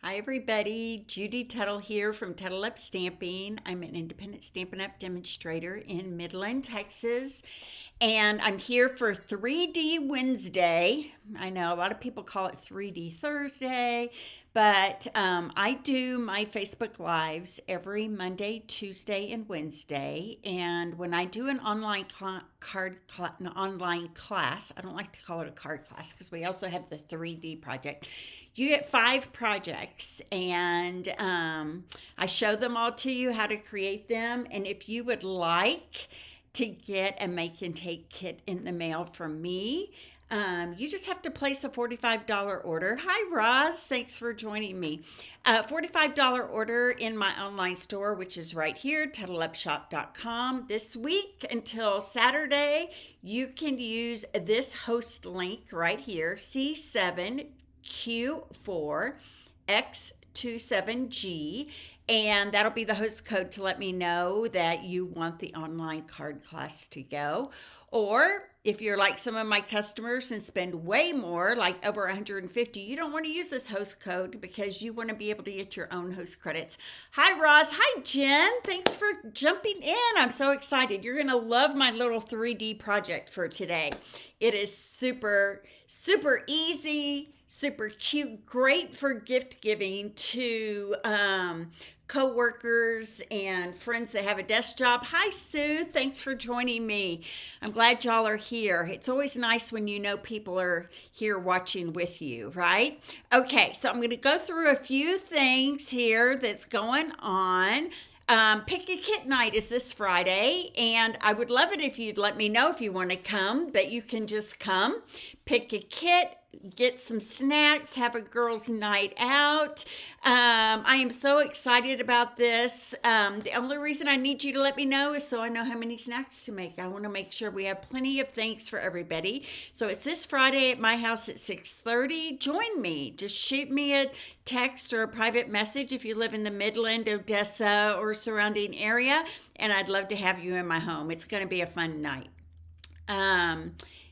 Hi everybody, Judy Tuttle here from Tuttle Up Stamping. I'm an independent Stampin' Up demonstrator in Midland, Texas, and I'm here for 3D Wednesday. I know a lot of people call it 3D Thursday, but I do my Facebook Lives every Monday, Tuesday, and Wednesday. And when I do an an online class, I don't like to call it a card class because we also have the 3D project. You get 5 projects, and I show them all to you how to create them. And if you would like to get a make and take kit in the mail from me, you just have to place a $45 order. Hi, Roz. Thanks for joining me. $45 order in my online store, which is right here, TuttleUpShop.com. This week until Saturday, you can use this host link right here, C7Q4X27G, and that'll be the host code to let me know that you want the online card class to go. Or if you're like some of my customers and spend way more, like over 150, you don't want to use this host code because you want to be able to get your own host credits. Hi, Roz. Hi, Jen. Thanks for jumping in. I'm so excited. You're going to love my little 3D project for today. It is super easy, super cute, great for gift giving to co-workers and friends that have a desk job. Hi, Sue. Thanks for joining me. I'm glad y'all are here. It's always nice when you know people are here watching with you, right? Okay, so I'm going to go through a few things here that's going on. Pick a Kit night is this Friday, and I would love it if you'd let me know if you want to come, but you can just come, pick a kit, get some snacks, have a girls' night out. I am so excited about this. The only reason I need you to let me know is so I know how many snacks to make. I want to make sure we have plenty of things for everybody. So it's this Friday at my house at 6:30. Join me. Just shoot me a text or a private message if you live in the Midland, Odessa, or surrounding area, and I'd love to have you in my home. It's going to be a fun night.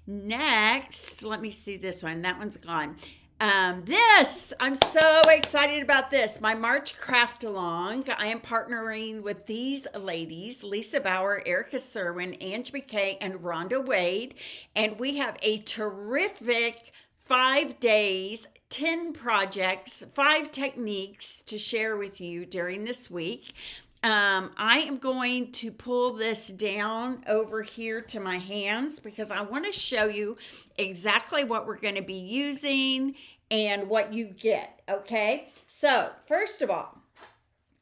Next, let me see this one. That one's gone. I'm so excited about this. My March craft along. I am partnering with these ladies, Lisa Bauer, Erica Serwin, Ange McKay, and Rhonda Wade. And we have a terrific 5 days, 10 projects, 5 techniques to share with you during this week. I am going to pull this down over here to my hands because I want to show you exactly what we're going to be using and what you get, okay? So, first of all,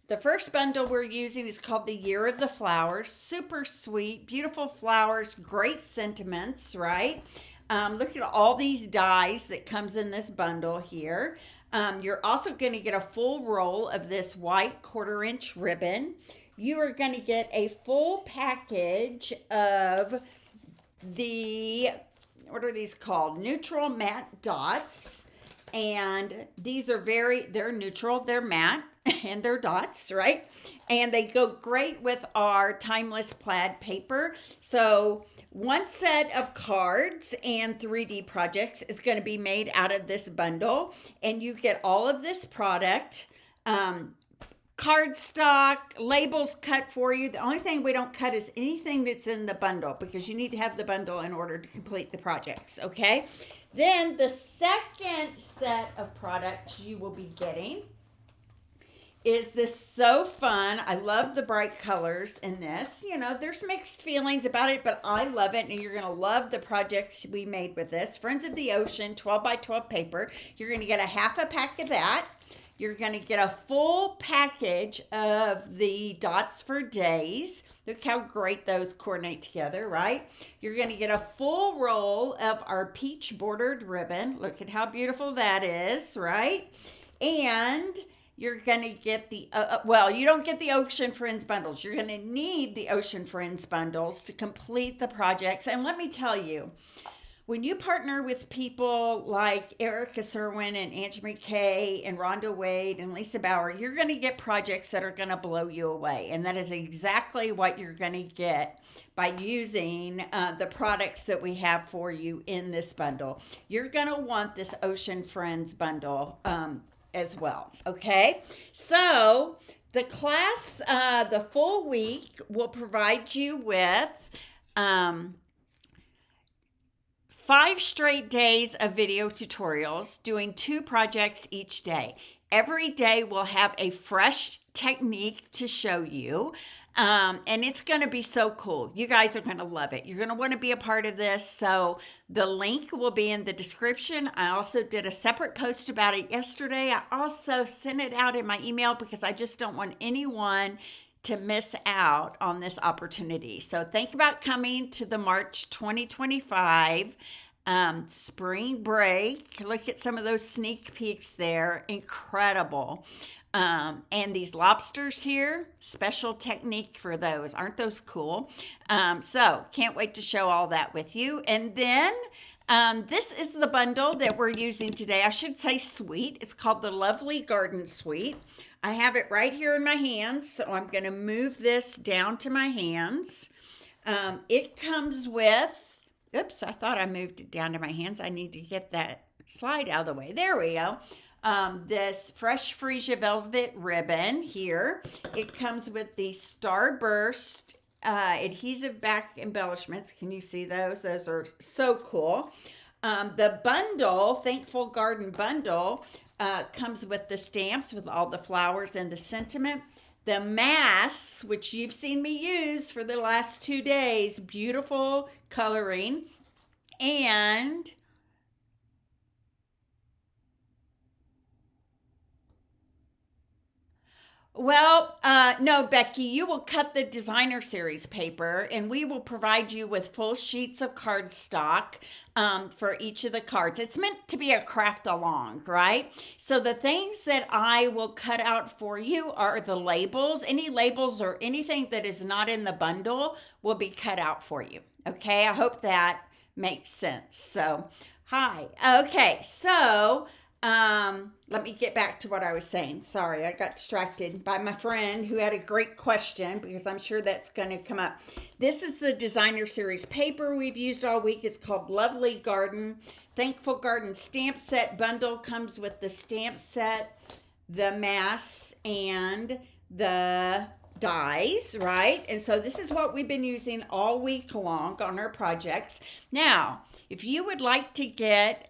the first bundle we're using is called the Year of the Flowers. Super sweet, beautiful flowers, great sentiments, right? Look at all these dies that comes in this bundle here. You're also going to get a full roll of this white 1/4 inch ribbon. You are going to get a full package of the, what are these called? Neutral matte dots. And these are they're neutral, they're matte, and they're dots, right? And they go great with our timeless plaid paper. So one set of cards and 3D projects is going to be made out of this bundle, and you get all of this product, cardstock, labels cut for you. The only thing we don't cut is anything that's in the bundle because you need to have the bundle in order to complete the projects, okay? Then the second set of products you will be getting is this so fun. I love the bright colors in this. You know, there's mixed feelings about it, but I love it, and you're going to love the projects we made with this. Friends of the Ocean 12 by 12 paper. You're going to get a half a pack of that. You're going to get a full package of the Dots for Days. Look how great those coordinate together, right? You're going to get a full roll of our peach bordered ribbon. Look at how beautiful that is, right? And you're going to get the, well, you don't get the Ocean Friends bundles. You're going to need the Ocean Friends bundles to complete the projects. And let me tell you, when you partner with people like Erica Serwin and Ange McKay and Rhonda Wade and Lisa Bauer, you're going to get projects that are going to blow you away. And that is exactly what you're going to get by using the products that we have for you in this bundle. You're going to want this Ocean Friends bundle as well. Okay, so the class, the full week will provide you with 5 straight days of video tutorials doing 2 projects each day. Every day we'll have a fresh technique to show you. And it's going to be so cool. You guys are going to love it. You're going to want to be a part of this. So the link will be in the description. I also did a separate post about it yesterday. I also sent it out in my email because I just don't want anyone to miss out on this opportunity. So think about coming to the March 2025 spring break. Look at some of those sneak peeks there. Incredible. And these lobsters here, special technique for those. Aren't those cool? So can't wait to show all that with you. And then this is the bundle that we're using today. I should say suite. It's called the Lovely Garden Suite. I have it right here in my hands, so I'm going to move this down to my hands. It comes with, oops, I thought I moved it down to my hands. I need to get that slide out of the way. There we go. This fresh freesia velvet ribbon here. It comes with the Starburst adhesive back embellishments. Can you see those? Those are so cool. The bundle, Thankful Garden bundle, comes with the stamps with all the flowers and the sentiment. The masks, which you've seen me use for the last 2 days, beautiful coloring. And no, Becky, you will cut the designer series paper and we will provide you with full sheets of cardstock for each of the cards. It's meant to be a craft along, right? So the things that I will cut out for you are the labels. Any labels or anything that is not in the bundle will be cut out for you. Okay, I hope that makes sense. So, hi. Okay, so let me get back to what I was saying. Sorry, I got distracted by my friend who had a great question because I'm sure that's going to come up. This is the designer series paper we've used all week. It's called Lovely Garden. Thankful Garden stamp set bundle comes with the stamp set, the masks, and the dies, right? And so this is what we've been using all week long on our projects. Now, if you would like to get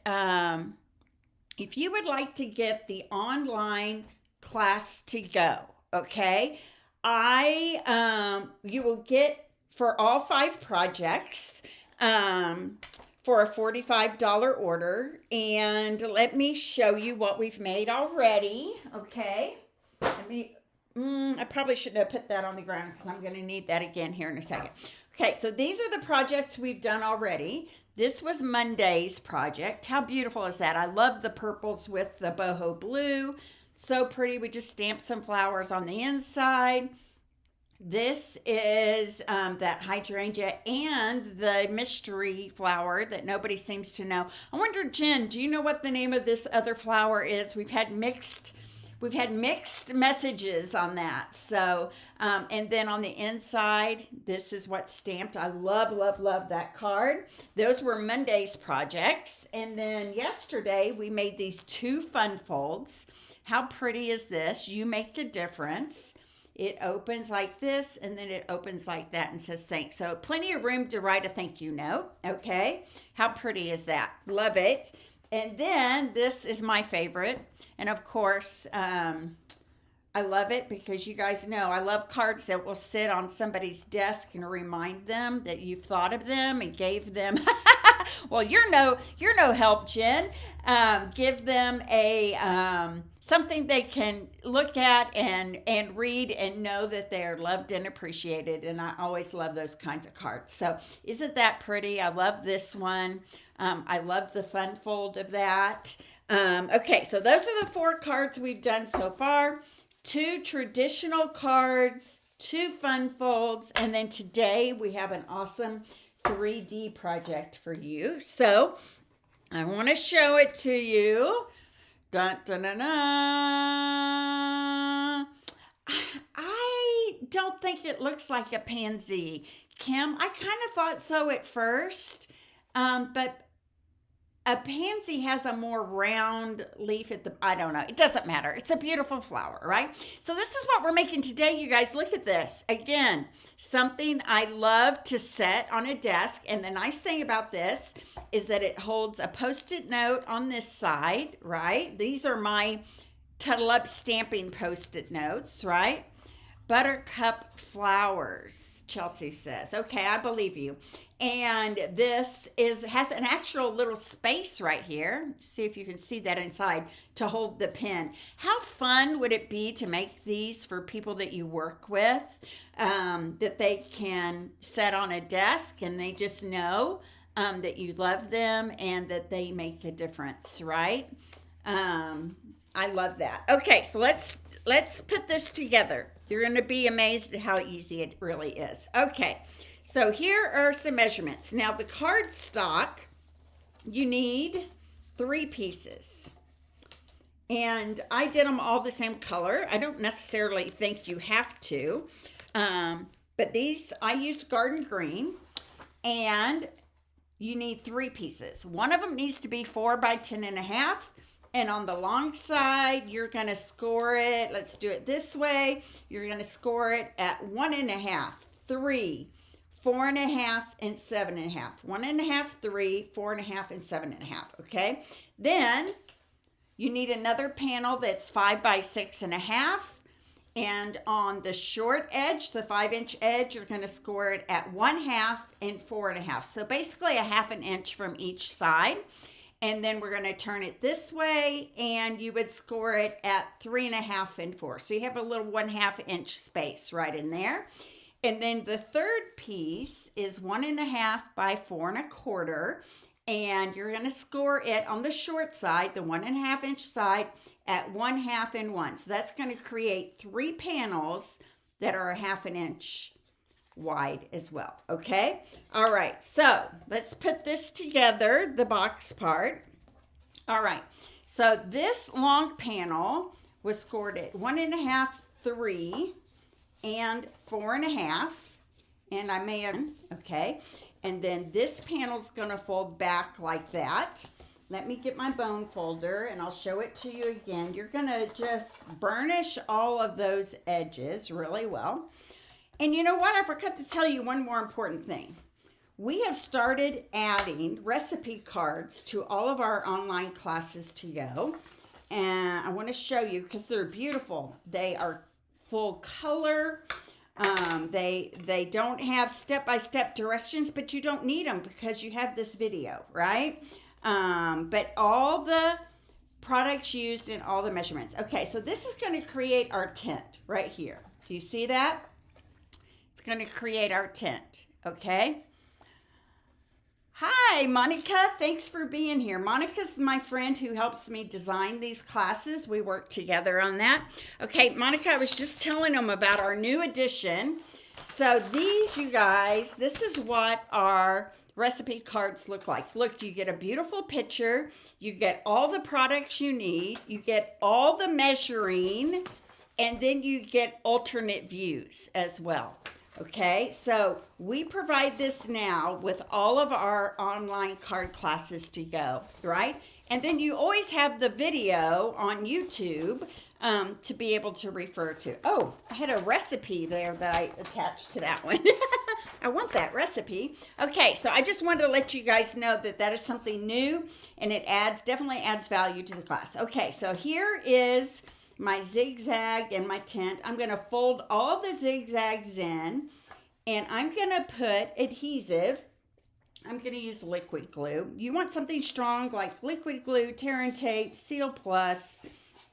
the online class to go, okay, you will get for all 5 projects for a $45 order. And let me show you what we've made already, okay? I probably shouldn't have put that on the ground because I'm going to need that again here in a second. Okay, so these are the projects we've done already. This was Monday's project. How beautiful is that? I love the purples with the boho blue. So pretty. We just stamped some flowers on the inside. This is that hydrangea and the mystery flower that nobody seems to know. I wonder, Jen, do you know what the name of this other flower is? We've had mixed messages on that. So, and then on the inside, this is what's stamped. I love, love, love that card. Those were Monday's projects. And then yesterday, we made these 2 fun folds. How pretty is this? You make a difference. It opens like this, and then it opens like that and says thanks. So plenty of room to write a thank you note, okay? How pretty is that? Love it. And then this is my favorite. And of course, I love it because you guys know I love cards that will sit on somebody's desk and remind them that you've thought of them and gave them, well, you're no help, Jen. Give them a something they can look at and read and know that they're loved and appreciated. And I always love those kinds of cards. So isn't that pretty? I love this one. I love the fun fold of that. Okay, so those are the 4 cards we've done so far. 2 traditional cards, 2 fun folds, and then today we have an awesome 3D project for you. So I want to show it to you. Dun, dun, dun, dun. I don't think it looks like a pansy, Kim. I kind of thought so at first, but A pansy has a more round leaf at the, I don't know. It doesn't matter. It's a beautiful flower, right? So this is what we're making today, you guys. Look at this. Again, something I love to set on a desk. And the nice thing about this is that it holds a Post-it note on this side, right? These are my Tuttle Up stamping Post-it notes, right? Buttercup flowers, Chelsea says. Okay, I believe you. And this has an actual little space right here. See if you can see that inside to hold the pen. How fun would it be to make these for people that you work with, that they can set on a desk and they just know that you love them and that they make a difference, right? I love that. Okay, so let's put this together. You're going to be amazed at how easy it really is. Okay, so here are some measurements. Now, the cardstock, you need 3 pieces. And I did them all the same color. I don't necessarily think you have to. But these, I used garden green. And you need 3 pieces. One of them needs to be 4 by 10.5. And on the long side, you're going to score it. Let's do it this way. You're going to score it at 1.5, 3, 4.5, and 7.5. 1.5, 3, 4.5, and 7.5. Okay. Then you need another panel that's 5 by 6.5. And on the short edge, the 5-inch edge, you're going to score it at 1/2 and 4.5. So basically a 1/2 inch from each side. And then we're going to turn it this way, and you would score it at 3.5 and 4. So you have a little 1/2 inch space right in there. And then the third piece is 1.5 by 4.25. And you're going to score it on the short side, the 1.5 inch side, at 1/2 and 1. So that's going to create 3 panels that are a 1/2 inch wide as well. Okay. All right. So let's put this together, the box part. All right. So this long panel was scored at 1.5, 3, and 4.5. And I may have, okay. And then this panel's going to fold back like that. Let me get my bone folder and I'll show it to you again. You're going to just burnish all of those edges really well. And you know what? I forgot to tell you one more important thing. We have started adding recipe cards to all of our online classes to go. And I want to show you because they're beautiful. They are full color. They don't have step-by-step directions, but you don't need them because you have this video, right? But all the products used and all the measurements. Okay, so this is going to create our tent right here. Do you see that? It's going to create our tent, okay? Hi, Monica. Thanks for being here. Monica's my friend who helps me design these classes. We work together on that. Okay, Monica, I was just telling them about our new edition. So these, you guys, this is what our recipe cards look like. Look, you get a beautiful picture. You get all the products you need. You get all the measuring. And then you get alternate views as well. Okay, so we provide this now with all of our online card classes to go, right? And then you always have the video on YouTube to be able to refer to. Oh, I had a recipe there that I attached to that one. I want that recipe. Okay, so I just wanted to let you guys know that that is something new and it definitely adds value to the class. Okay, so here is my zigzag and my tent. I'm going to fold all the zigzags in and I'm going to put adhesive. I'm going to use liquid glue. You want something strong like liquid glue, tear and tape, Seal Plus,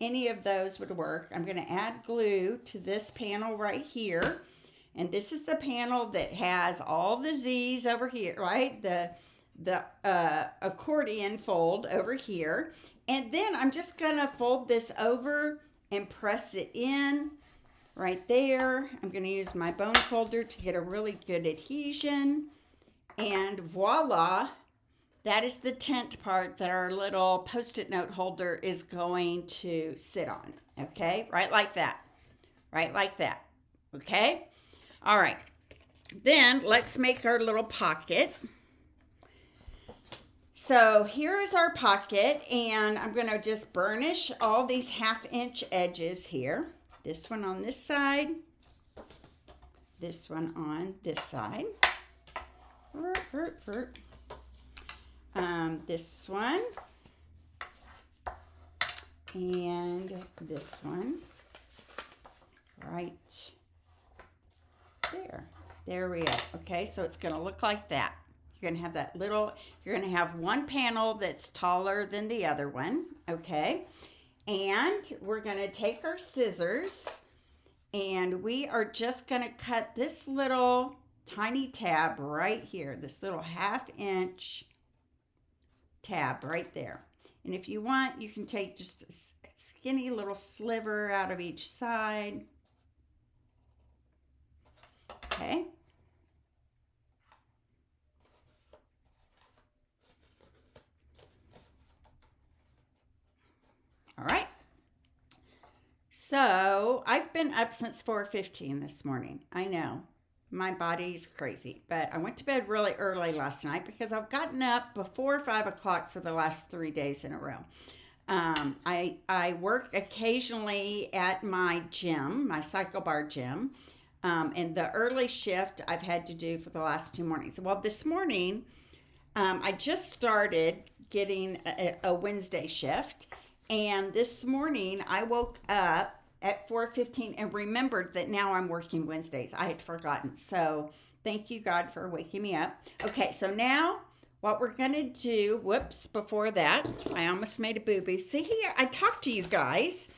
any of those would work. I'm going to add glue to this panel right here. And this is the panel that has all the Z's over here, right? The accordion fold over here. And then I'm just going to fold this over and press it in right there. I'm going to use my bone folder to get a really good adhesion. And voila, that is the tent part that our little Post-it note holder is going to sit on. Okay, right like that. Right like that. Okay, all right. Then let's make our little pocket. So here is our pocket, and I'm going to just burnish all these 1/2 inch edges here. This one on this side, this one on this side, this one, and this one right there. There we go. Okay, so it's going to look like that. You're going to have that little, you're going to have one panel that's taller than the other one, okay? And we're going to take our scissors, and we are just going to cut this little tiny tab right here, this little 1/2 inch tab right there. And if you want, you can take just a skinny little sliver out of each side. Okay. All right. So I've been up since 4:15 this morning. I know my body's crazy, but I went to bed really early last night because I've gotten up before 5 o'clock for the last 3 days in a row. I work occasionally at my gym, my cycle bar gym, and the early shift I've had to do for the last 2 mornings. Well, this morning I just started getting a Wednesday shift. And this morning, I woke up at 4:15 and remembered that now I'm working Wednesdays. I had forgotten. So thank you, God, for waking me up. Okay, so now what we're going to do, whoops, before that, I almost made a boo-boo. See here, I talk to you guys,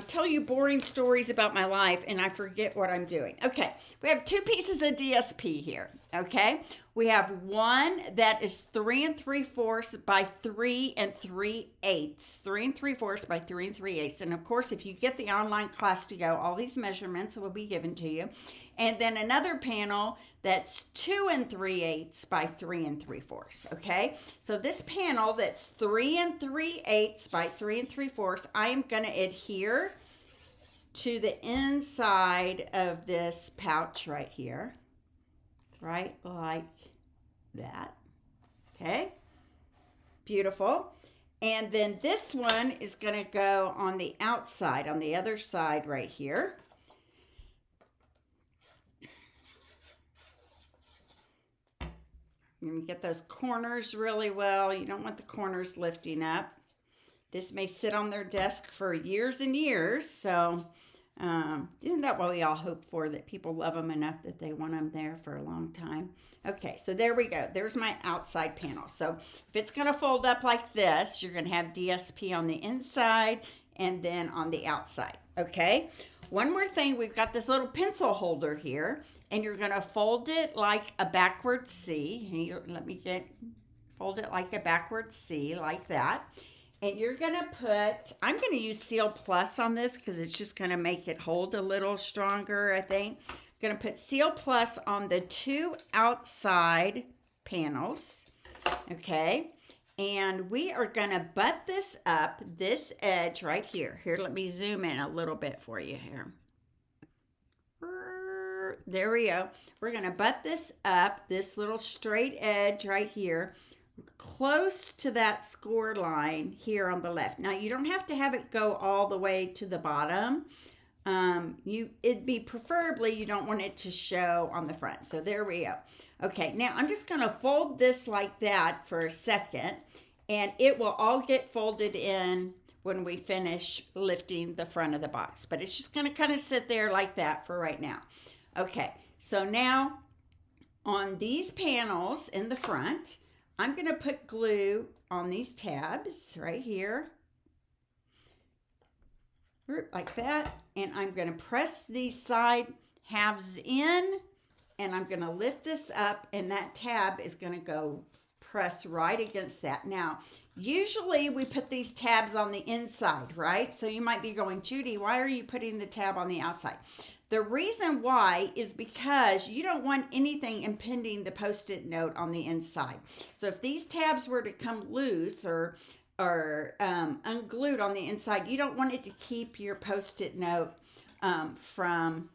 tell you boring stories about my life, and I forget what I'm doing. Okay, we have 2 pieces of DSP here, okay? We have one that is 3 3/4 by 3 3/8. 3 3/4 by 3 3/8. And of course, if you get the online class to go, all these measurements will be given to you. And then another panel that's 2 3/8 by 3 3/4. Okay. So this panel that's 3 3/8 by 3 3/4, I'm going to adhere to the inside of this pouch right here. Right like that. Okay, beautiful. And then this one is going to go on the outside, on the other side right here. You're going to get those corners really well. You don't want the corners lifting up. This may sit on their desk for years and years, so isn't that what we all hope for, that people love them enough that they want them there for a long time? Okay, so there we go. There's my outside panel. So if it's going to fold up like this, you're going to have DSP on the inside and then on the outside. Okay, one more thing. We've got this little pencil holder here, and you're going to fold it like a backward C. Here, let me fold it like a backward C, like that. And you're going to put, I'm going to use Seal Plus on this because it's just going to make it hold a little stronger, I think. I'm going to put Seal Plus on the 2 outside panels, okay? And we are going to butt this up, this edge right here. Here, let me zoom in a little bit for you here. There we go. We're going to butt this up, this little straight edge right here, close to that score line here on the left. Now, you don't have to have it go all the way to the bottom. It'd be preferably, you don't want it to show on the front. So there we go. Okay, now I'm just going to fold this like that for a second, and it will all get folded in when we finish lifting the front of the box. But it's just going to kind of sit there like that for right now. Okay, so now on these panels in the front, I'm going to put glue on these tabs right here, like that, and I'm going to press these side halves in, and I'm going to lift this up, and that tab is going to go press right against that. Now, usually we put these tabs on the inside, right? So you might be going, Judy, why are you putting the tab on the outside? The reason why is because you don't want anything impeding the Post-it note on the inside. So if these tabs were to come loose or unglued on the inside, you don't want it to keep your Post-it note from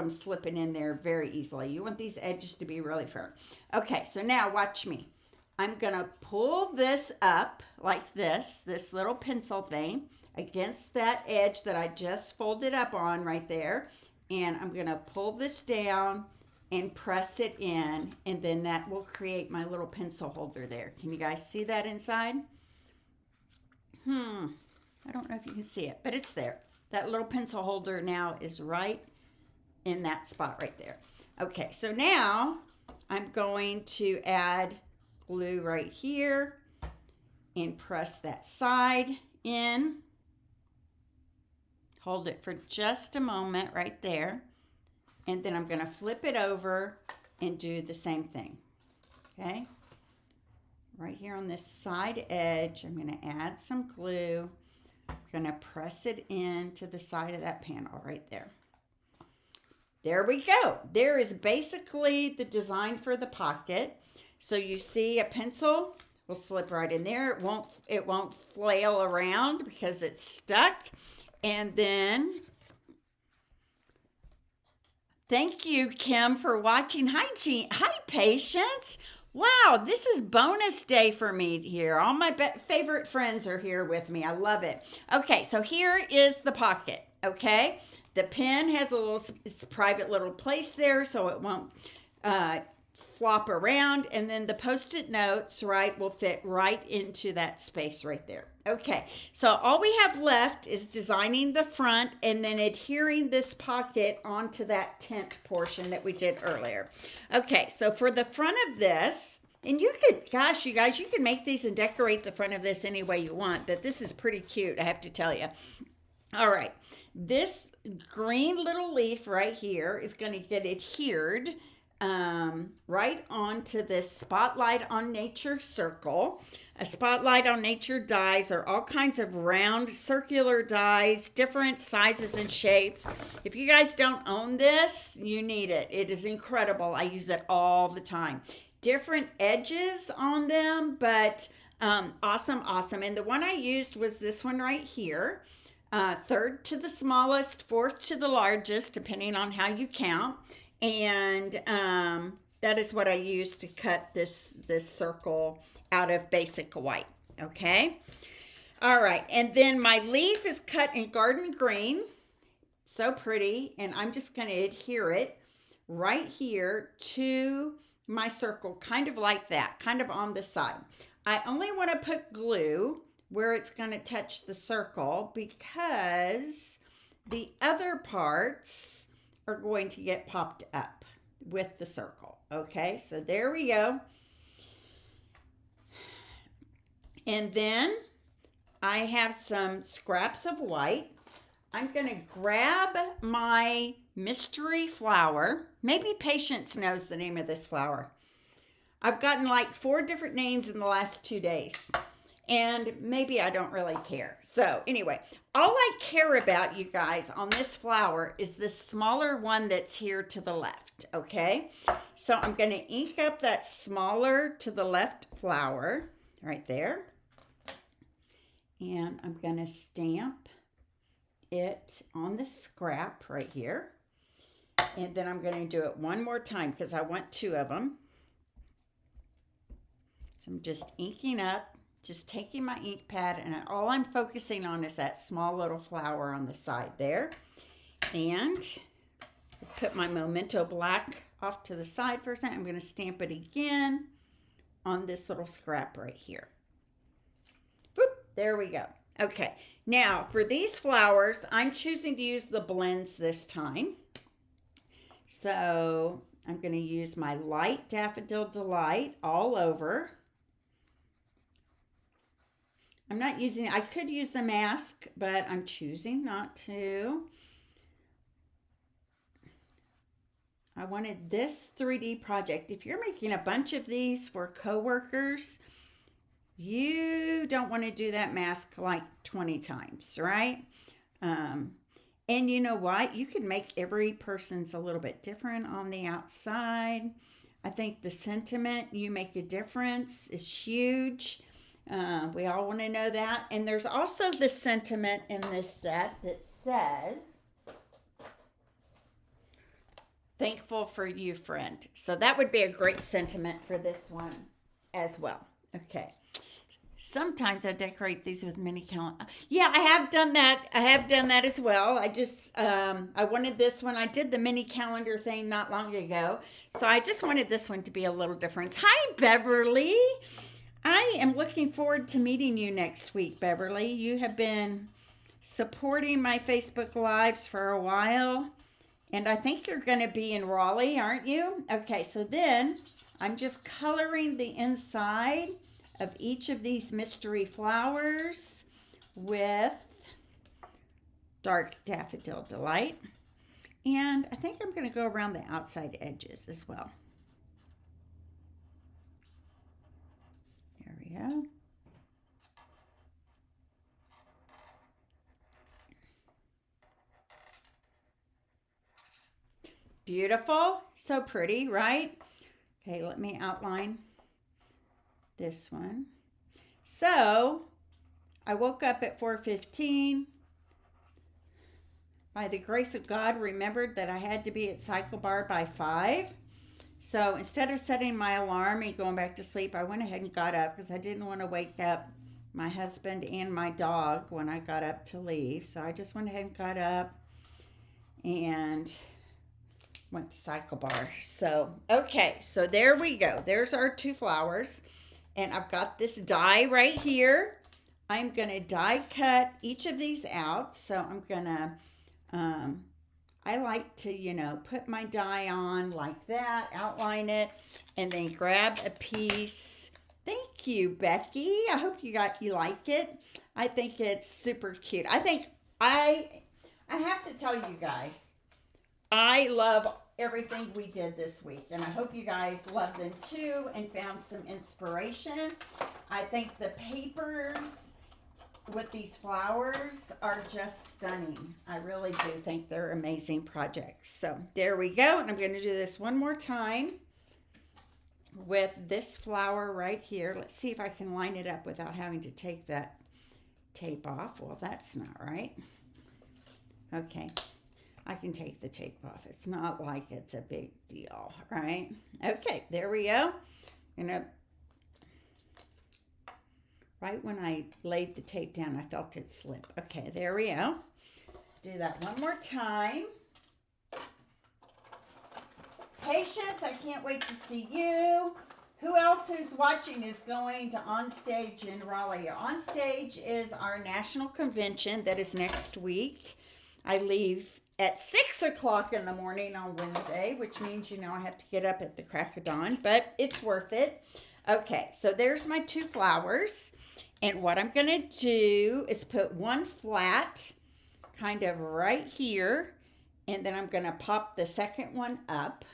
slipping in there very easily. You want these edges to be really firm. Okay, so now watch me. I'm going to pull this up like this little pencil thing against that edge that I just folded up on right there. And I'm going to pull this down and press it in, and then that will create my little pencil holder there. Can you guys see that inside? I don't know if you can see it, but it's there. That little pencil holder now is right in that spot right there. Okay, so now I'm going to add glue right here and press that side in. Hold it for just a moment right there. And then I'm going to flip it over and do the same thing. Okay? Right here on this side edge, I'm going to add some glue. I'm going to press it into the side of that panel right there. There we go. There is basically the design for the pocket. So you see a pencil will slip right in there. It won't flail around because it's stuck. And then, thank you, Kim, for watching. Hi, Patience. Wow, this is bonus day for me here. All my favorite friends are here with me. I love it. Okay, so here is the pocket, okay? The pen has it's a private little place there, so it won't flop around. And then the Post-it notes, right, will fit right into that space right there. Okay, so all we have left is designing the front and then adhering this pocket onto that tent portion that we did earlier. Okay, so for the front of this, and you could, gosh, you guys, you can make these and decorate the front of this any way you want, but this is pretty cute, I have to tell you. All right, this green little leaf right here is going to get adhered right onto this Spotlight on Nature circle. A Spotlight on Nature dies are all kinds of round circular dies, different sizes and shapes. If you guys don't own this, you need it. It is incredible. I use it all the time. Different edges on them, but awesome. And the one I used was this one right here. Third to the smallest, fourth to the largest, depending on how you count. And that is what I used to cut this circle out of basic white. Okay. All right. And then my leaf is cut in garden green. So pretty. And I'm just going to adhere it right here to my circle, kind of like that, kind of on the side. I only want to put glue where it's going to touch the circle because the other parts are going to get popped up with the circle. Okay, so there we go. And then I have some scraps of white. I'm going to grab my mystery flower. Maybe Patience knows the name of this flower. I've gotten like 4 different names in the last 2 days. And maybe I don't really care. So anyway, all I care about, you guys, on this flower is this smaller one that's here to the left, okay? So I'm going to ink up that smaller to the left flower right there. And I'm going to stamp it on the scrap right here. And then I'm going to do it one more time because I want 2 of them. So I'm just inking up. Just taking my ink pad, and all I'm focusing on is that small little flower on the side there. And put my Memento Black off to the side for a second. I'm going to stamp it again on this little scrap right here. Boop, there we go. Okay, now for these flowers, I'm choosing to use the blends this time. So I'm going to use my light Daffodil Delight all over. I'm not using, I could use the mask, but I'm choosing not to. I wanted this 3D project. If you're making a bunch of these for coworkers, you don't want to do that mask like 20 times, right? And you know what? You can make every person's a little bit different on the outside. I think the sentiment, you make a difference, is huge. We all want to know that. And there's also the sentiment in this set that says, thankful for you, friend. So that would be a great sentiment for this one as well. Okay. Sometimes I decorate these with mini calendar. Yeah, I have done that. I have done that as well. I just I wanted this one. I did the mini calendar thing not long ago. So I just wanted this one to be a little different. Hi, Beverly. I am looking forward to meeting you next week, Beverly. You have been supporting my Facebook Lives for a while, and I think you're going to be in Raleigh, aren't you? Okay, so then I'm just coloring the inside of each of these mystery flowers with dark Daffodil Delight. And I think I'm going to go around the outside edges as well. There we go. Beautiful. So pretty, right? Okay, let me outline this one. So I woke up at 4:15. By the grace of God, remembered that I had to be at Cycle Bar by 5. So instead of setting my alarm and going back to sleep, I went ahead and got up because I didn't want to wake up my husband and my dog when I got up to leave. So I just went ahead and got up and went to Cycle Bar. So, okay, so there we go. There's our two flowers. And I've got this die right here. I'm going to die cut each of these out. So I'm going to, I like to, put my die on like that, outline it, and then grab a piece. Thank you, Becky. I hope you like it. I think it's super cute. I have to tell you guys, I love everything we did this week, and I hope you guys love them too and found some inspiration. I think the papers with these flowers are just stunning. I really do think they're amazing projects. So there we go, and I'm going to do this one more time with this flower right here. Let's see if I can line it up without having to take that tape off. Well, that's not right. Okay, I can take the tape off. It's not like it's a big deal, right? Okay, there we go. Right when I laid the tape down, I felt it slip. Okay, there we go. Do that one more time. Patience, I can't wait to see you. Who else who's watching is going to Onstage in Raleigh? Onstage is our national convention that is next week. I leave at 6 o'clock in the morning on Wednesday, which means, I have to get up at the crack of dawn, but it's worth it. Okay, so there's my two flowers. And what I'm going to do is put one flat kind of right here, and then I'm going to pop the second one up.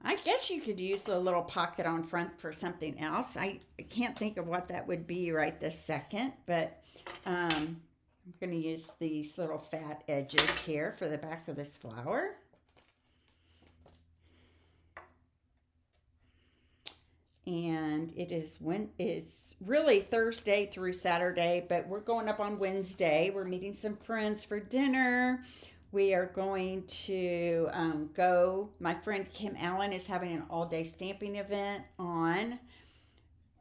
I guess you could use the little pocket on front for something else. I can't think of what that would be right this second, but I'm going to use these little fat edges here for the back of this flower. And it's really Thursday through Saturday, but we're going up on Wednesday. We're meeting some friends for dinner. We are going to go. My friend Kim Allen is having an all-day stamping event on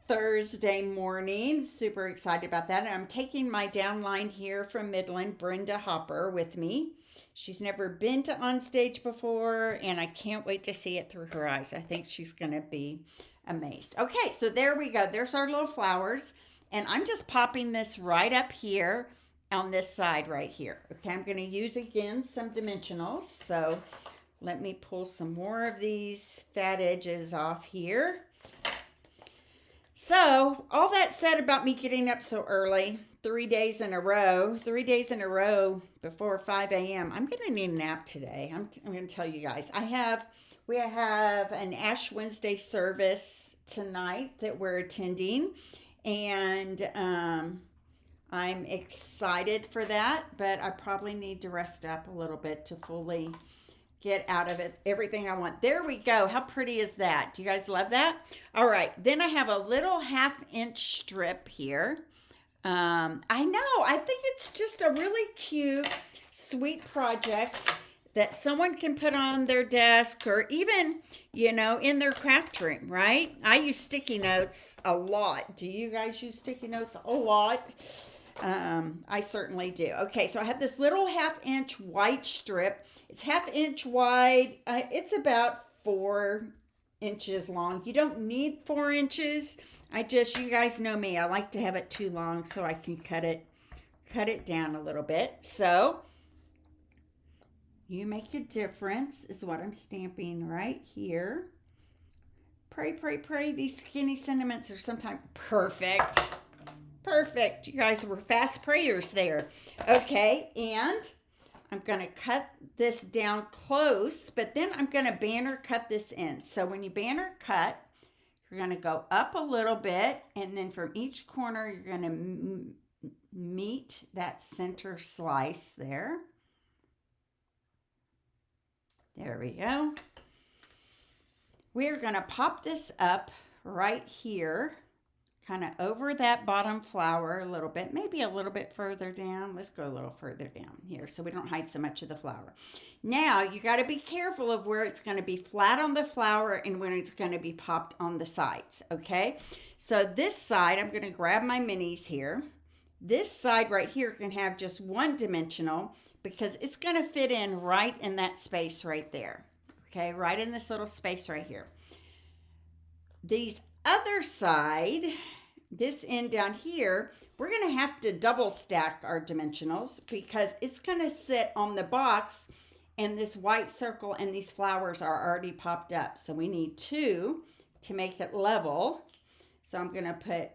Thursday morning. Super excited about that. And I'm taking my downline here from Midland, Brenda Hopper, with me. She's never been to Onstage before, and I can't wait to see it through her eyes. I think she's going to be amazed. Okay, so there we go. There's our little flowers, and I'm just popping this right up here on this side right here. Okay, I'm going to use again some dimensionals. So let me pull some more of these fat edges off here. So all that said about me getting up so early, 3 days in a row before 5 a.m. I'm going to need a nap today. I'm going to tell you guys. We have an Ash Wednesday service tonight that we're attending, and I'm excited for that, but I probably need to rest up a little bit to fully get out of it everything I want. There we go. How pretty is that? Do you guys love that? All right, then I have a little 1/2-inch strip here. I know, I think it's just a really cute sweet project that someone can put on their desk or even, in their craft room, right? I use sticky notes a lot. Do you guys use sticky notes a lot? I certainly do. Okay, so I have this little 1/2 inch white strip. It's 1/2 inch wide. It's about 4 inches long. You don't need 4 inches. You guys know me. I like to have it too long so I can cut it down a little bit. So you make a difference is what I'm stamping right here. Pray, pray, pray. These skinny sentiments are sometimes perfect. Perfect. You guys were fast prayers there. Okay, and I'm going to cut this down close, but then I'm going to banner cut this in. So when you banner cut, you're going to go up a little bit, and then from each corner, you're going to meet that center slice there. There we go. We're going to pop this up right here, kind of over that bottom flower a little bit, maybe a little bit further down. Let's go a little further down here so we don't hide so much of the flower. Now, you got to be careful of where it's going to be flat on the flower and when it's going to be popped on the sides, okay? So this side, I'm going to grab my minis here. This side right here can have just one dimensional because it's going to fit in right in that space right there, okay? Right in this little space right here. These other side, this end down here, we're going to have to double stack our dimensionals because it's going to sit on the box and this white circle and these flowers are already popped up. So we need 2 to make it level. So I'm going to put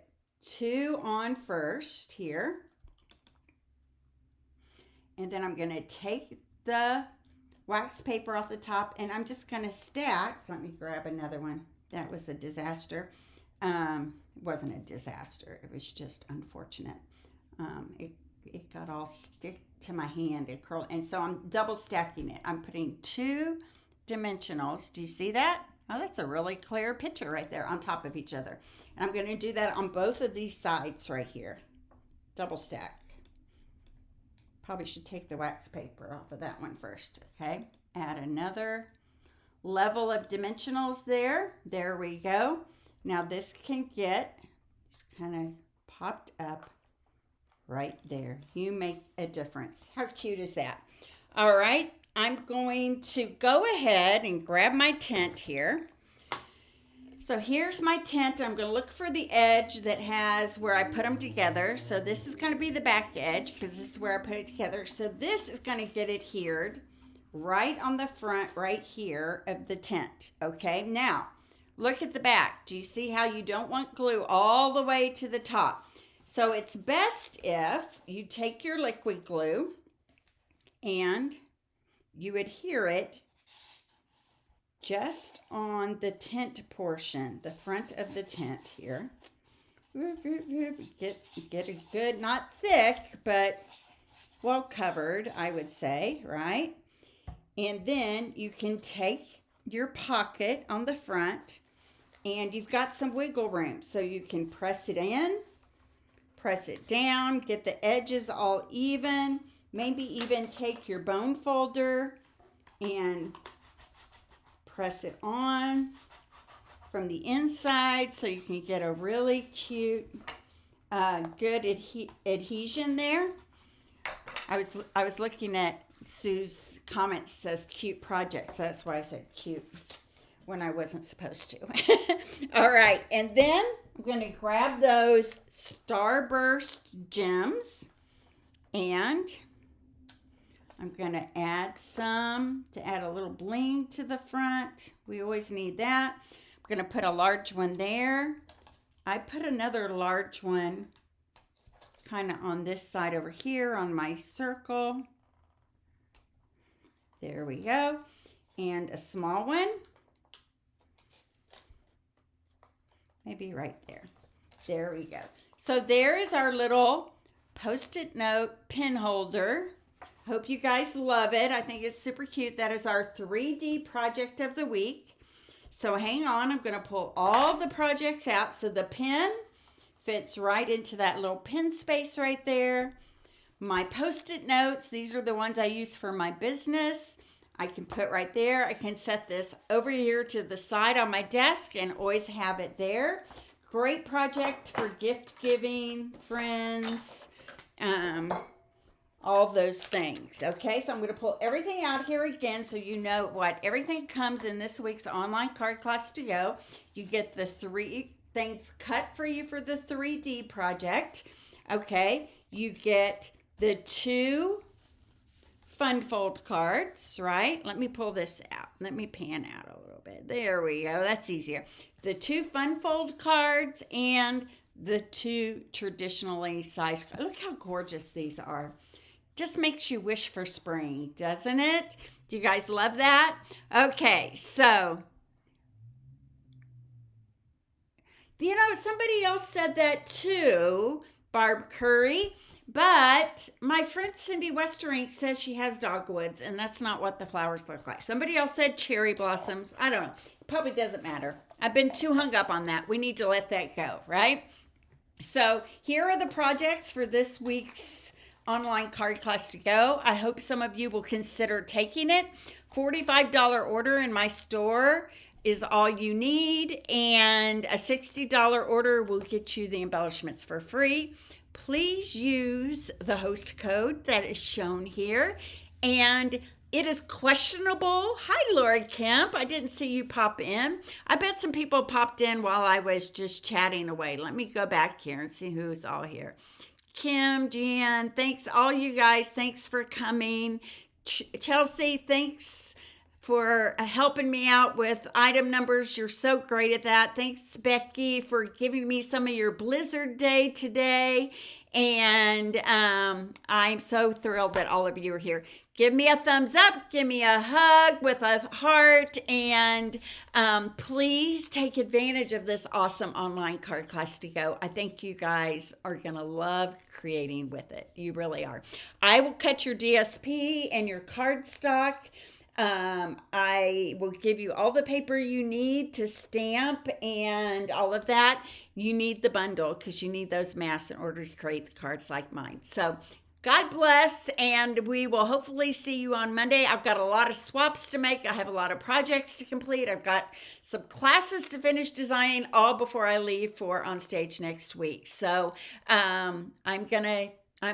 2 on first here. And then I'm going to take the wax paper off the top and I'm just going to stack. Let me grab another one. That was a disaster. It wasn't a disaster. It was just unfortunate. It got all stick to my hand. It curled. And so I'm double stacking it. I'm putting 2 dimensionals. Do you see that? Oh, that's a really clear picture right there on top of each other. And I'm going to do that on both of these sides right here. Double stack. Probably should take the wax paper off of that one first. Okay. Add another level of dimensionals there. There we go. Now this can get just kind of popped up right there. You make a difference. How cute is that? All right, I'm going to go ahead and grab my tent here. So here's my tent. I'm going to look for the edge that has where I put them together. So this is going to be the back edge because this is where I put it together. So this is going to get adhered right on the front right here of the tent. Okay, now look at the back. Do you see how you don't want glue all the way to the top? So it's best if you take your liquid glue and you adhere it just on the tent portion, the front of the tent here. Get it good, not thick, but well covered, I would say, right? And then you can take your pocket on the front and you've got some wiggle room. So you can press it in, press it down, get the edges all even. Maybe even take your bone folder and press it on from the inside so you can get a really cute, good adhesion there. I was looking at Sue's comment, says cute projects. That's why I said cute when I wasn't supposed to. All right, and then I'm going to grab those Starburst gems and I'm going to add some to add a little bling to the front. We always need that. I'm going to put a large one there. I put another large one kind of on this side over here on my circle. There we go. And a small one. Maybe right there. There we go. So there is our little Post-it note pin holder. Hope you guys love it. I think it's super cute. That is our 3D project of the week. So hang on, I'm going to pull all the projects out. So the pin fits right into that little pin space right there. my Post-it notes. These are the ones I use for my business. I can put right there. I can set this over here to the side on my desk and always have it there. Great project for gift giving, friends, all those things. Okay, so I'm going to pull everything out here again so you know what everything comes in this week's online card class to go. You get the 3 things cut for you for the 3D project. Okay, you get the 2 fun fold cards, right? Let me pull this out. Let me pan out a little bit. There we go. That's easier. The 2 fun fold cards and the 2 traditionally sized cards. Look how gorgeous these are. Just makes you wish for spring, doesn't it? Do you guys love that? Okay, so, you know, somebody else said that too, Barb Curry. But my friend Cindy Westerink says she has dogwoods, and that's not what the flowers look like. Somebody else said cherry blossoms. I don't know. It probably doesn't matter. I've been too hung up on that. We need to let that go, right? So here are the projects for this week's online card class to go. I hope some of you will consider taking it. $45 order in my store is all you need, and a $60 order will get you the embellishments for free. Please use the host code that is shown here. And it is questionable. Hi, Laura Kemp. I didn't see you pop in. I bet some people popped in while I was just chatting away. Let me go back here and see who's all here. Kim, Jan, thanks. All you guys, thanks for coming. Chelsea, thanks for helping me out with item numbers. You're so great at that. Thanks, Becky, for giving me some of your Blizzard Day today. And I'm so thrilled that all of you are here. Give me a thumbs up. Give me a hug with a heart. And please take advantage of this awesome online card class to go. I think you guys are going to love creating with it. You really are. I will cut your DSP and your cardstock. I will give you all the paper you need to stamp and all of that. You need the bundle because you need those masks in order to create the cards like mine. So God bless, and we will hopefully see you on Monday. I've got a lot of swaps to make. I have a lot of projects to complete. I've got some classes to finish designing all before I leave for on stage next week. So I'm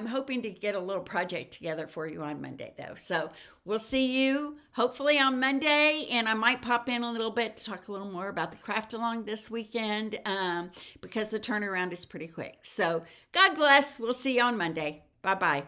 hoping to get a little project together for you on Monday, though. So we'll see you hopefully on Monday, and I might pop in a little bit to talk a little more about the craft along this weekend because the turnaround is pretty quick. So God bless. We'll see you on Monday. Bye-bye.